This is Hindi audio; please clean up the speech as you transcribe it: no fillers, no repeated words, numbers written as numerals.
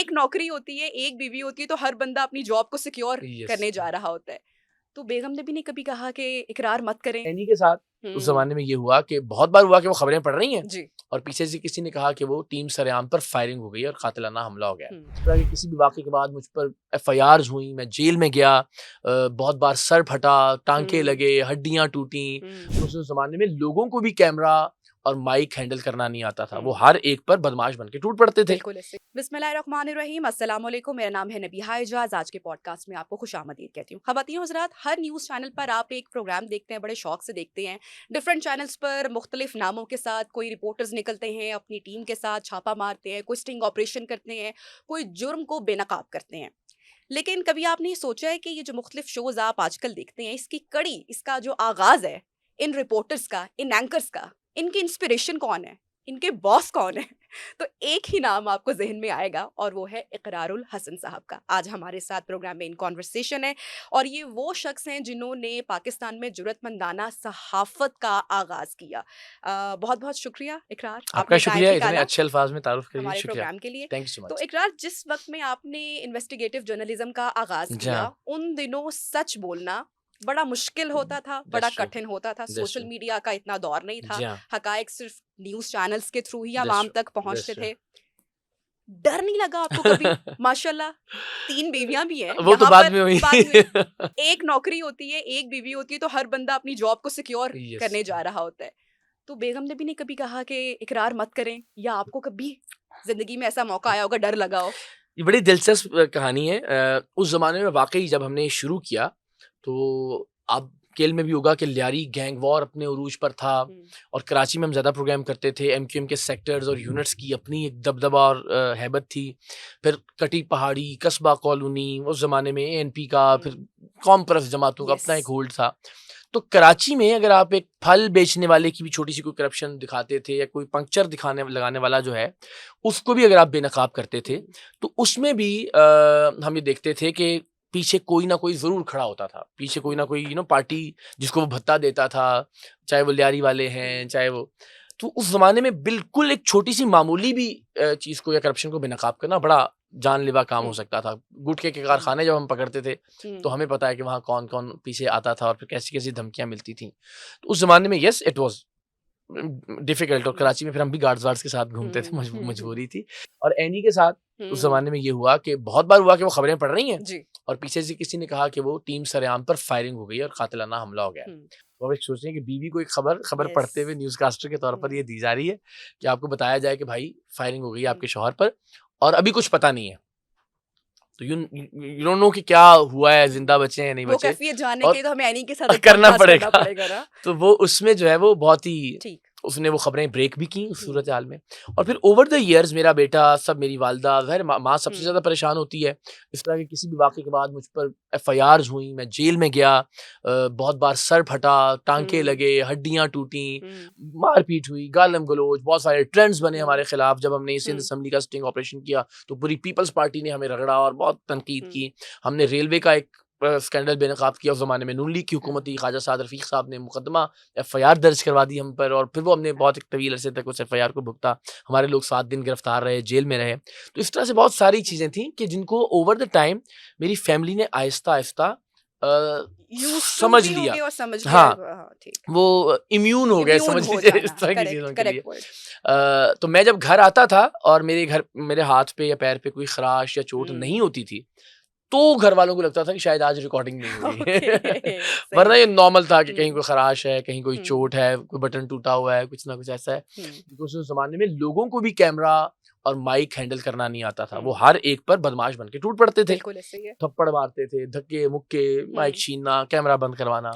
एक नौकरी होती है, एक बीवी होती है, तो हर बंदा अपनी जॉब को सिक्योर करने जा रहा होता है। तो बेगम ने भी नहीं कभी कहा कि इकरार मत करें। एनी के साथ उस जमाने में ये हुआ कि बहुत बार हुआ कि वो खबरें पढ़ रही हैं जी। और पीछे से किसी ने कहा कि वो टीम सरेआम पर फायरिंग हो गई और कातिलाना हमला हो गया। इस तरह के किसी भी वाक़े के बाद मुझ पर एफआईआर्स हुई, मैं जेल में गया, बहुत बार सर फटा, टांके लगे, हड्डियां टूटी। उस ज़माने में लोगों को भी कैमरा और माइक हैंडल करना नहीं आता था, वो हर एक पर बदमाश बन के टूट पड़ते थे। बिल्कुल ऐसे। बिस्मिल्लाहिर्रहमानिर्रहीम, अस्सलाम वालेकुम। मेरा नाम है नबीहा इजाज़। आज के पॉडकास्ट में आपको खुशामदीद कहती हूँ। ख़वातीन हज़रात, हर न्यूज़ चैनल पर आप एक प्रोग्राम देखते हैं, बड़े शौक से देखते हैं। डिफरेंट चैनल्स पर मुख्तलिफ नामों के साथ कोई रिपोर्टर्स निकलते हैं, अपनी टीम के साथ छापा मारते हैं, कोई स्टिंग ऑपरेशन करते हैं, कोई जुर्म को बेनकाब करते हैं। लेकिन कभी आपने ये सोचा है कि ये जो मुख्तलिफ शोज़ आप आजकल देखते हैं, इसकी कड़ी, इसका जो आगाज़ है, इन रिपोर्टर्स का, इन एंकर्स का, इनकी इंस्पिरेशन कौन है, इनके बॉस कौन है? तो एक ही नाम आपको ज़हन में आएगा और वो है इकरारुल हसन साहब का। आज हमारे साथ प्रोग्राम में इन कॉन्वर्सेशन है और ये वो शख्स हैं जिन्होंने पाकिस्तान में जुर्रतमंदाना सहाफ़त का आगाज़ किया। बहुत-बहुत शुक्रिया इकरार, आपका शुक्रिया, इतने निकाला अच्छे अल्फाज में तारुफ के लिए हमारे शुक्रिया। प्रोग्राम के लिए। थैंक यू सो तो मच। इकरार, जिस वक़्त में आपने इन्वेस्टिगेटिव जर्नलिज़्म का आगाज़ जी किया, हाँ। उन दिनों सच बोलना बड़ा मुश्किल होता था, बड़ा दैट्स ट्रू, कठिन होता था। That's social true. मीडिया का इतना दौर नहीं था। जी हाँ, हक़ाइक़ सिर्फ़ न्यूज़ चैनल्स के through he that's Awam true, तक दैट्स पहुँचते ट्रू। थे। डर नहीं लगा आपको कभी? माशाल्लाह 3 बीवियाँ भी हैं। वो तो यहाँ बाद पर में हुई। बाद में एक नौकरी होती है, एक बीवी होती है, तो हर बंदा अपनी जॉब को सिक्योर यस। करने जा रहा होता है। तो बेगम ने भी नहीं कभी कहा कि इकरार मत करें, या आपको कभी ज़िंदगी में ऐसा मौका आया होगा, डर लगा हो? ये बड़ी दिलचस्प कहानी है। उस ज़माने में वाक़ई जब हमने शुरू किया, तो आप केल में भी होगा कि लियारी गैंग वॉर अपने उरूज पर था और कराची में हम ज़्यादा प्रोग्राम करते थे। एमक्यूएम के सेक्टर्स और यूनिट्स की अपनी एक दबदबा और हैबत थी। फिर कटी पहाड़ी, कस्बा कॉलोनी, उस ज़माने में एएनपी का, फिर कौम परस्त जमातों का अपना एक होल्ड था। तो कराची में अगर आप एक फल बेचने वाले की भी छोटी-सी कोई करप्शन दिखाते थे या कोई पंक्चर दिखाने लगाने वाला जो है, उसको भी अगर आप बेनकाब करते थे, तो उसमें भी हम ये देखते थे कि पीछे कोई ना कोई ज़रूर खड़ा होता था। पीछे कोई ना कोई पार्टी जिसको वो भत्ता देता था, चाहे वो लियारी वाले हैं, चाहे वो। तो उस ज़माने में बिल्कुल एक छोटी-सी मामूली भी चीज़ को या करप्शन को बेनकाब करना बड़ा जानलेवा काम हो सकता था। गुटखे के कारखाने जब हम पकड़ते थे, तो हमें पता है कि वहाँ कौन-कौन पीछे आता था और फिर कैसी-कैसी धमकियाँ मिलती थीं। तो उस ज़माने में येस इट वाज़ डिफ़िकल्ट और कराची में फिर हम भी गार्ड्स-वार्ड्स के साथ घूमते थे, मजबूरी थी। और एनी के साथ उस ज़माने में ये हुआ कि बहुत बार हुआ कि वो खबरें पढ़ रही हैं जी। और पीछे से किसी ने कहा कि वो टीम सरेआम पर फायरिंग हो गई और कातिलाना हमला हो गया। तो अब एक सोच रहे हैं कि बीवी को एक खबर पढ़ते हुए न्यूज़कास्टर के तौर पर ये दी जा रही है कि आपको बताया जाए कि भाई फायरिंग हो गई है आपके शौहर पर और अभी कुछ पता नहीं है। तो यू डोंट नो कि क्या हुआ है, ज़िंदा बचे हैं या नहीं वो बचे कैफियत जानने और के लिए तो हमें एनी के साथ एक करना पॉडकास्ट करना पड़ेगा। पड़ेगा ना। तो वो उसमें जो है वो बहुत ही ठीक। उसने वो खबरें ब्रेक भी की उस सूरत हाल में। और फिर ओवर द ईयर्स मेरा बेटा, सब मेरी वालिदा, ज़ाहिर माँ सबसे ज़्यादा परेशान होती है। इस तरह के किसी भी वाक़े के बाद मुझ पर एफआईआर्स हुई, मैं जेल में गया, बहुत बार सर फटा, टांके लगे, हड्डियाँ टूटी, मार-पीट हुई, गालम-गलौज, बहुत सारे ट्रेंड्स बने हमारे खिलाफ। जब हमने सिंध असेंबली का स्टिंग ऑपरेशन किया, तो पूरी पीपल्स पार्टी ने हमें रगड़ा और बहुत तनकीद की। हमने रेलवे का एक स्कैंडल बेनकाब किया उस ज़माने में। नून लीग की हुकूमत थी, ख्वाजा साद रफ़ीक साहब ने मुकदमा एफआईआर दर्ज करवा दी हम पर और फिर वो हमने बहुत एक तवील अरसे तक उस एफआईआर को भुगता। हमारे लोग 7 दिन गिरफ्तार रहे, जेल में रहे। तो इस तरह से बहुत सारी चीज़ें थी कि जिनको ओवर द टाइम मेरी फैमिली ने आहिस्ता-आहिस्ता समझ लिया। और समझ लिया। हाँ, हाँ, ठीक। वो इम्यून हो गए, इम्यून समझ हो लीजिए इस जाना। तरह की चीज़ों करेक्ट, के लिए। Correct word. तो मैं जब घर आता था और मेरे हाथ पे या पैर पे कोई खराश या चोट नहीं होती थी, तो घर वालों को लगता था कि शायद आज रिकॉर्डिंग नहीं हुई। ओके, वरना सही। ये नॉर्मल था कि कहीं कोई खराश है, कहीं कोई हुँ, चोट है, कोई बटन टूटा हुआ है, कुछ ना कुछ ऐसा है। क्योंकि उस ज़माने में लोगों को भी कैमरा और माइक हैंडल करना नहीं आता था। वो हर एक पर बदमाश बन के टूट पड़ते थे। बिल्कुल ऐसे ही है। थप्पड़ मारते थे, धक्के-मुक्के, माइक छीनना, कैमरा बंद करवाना।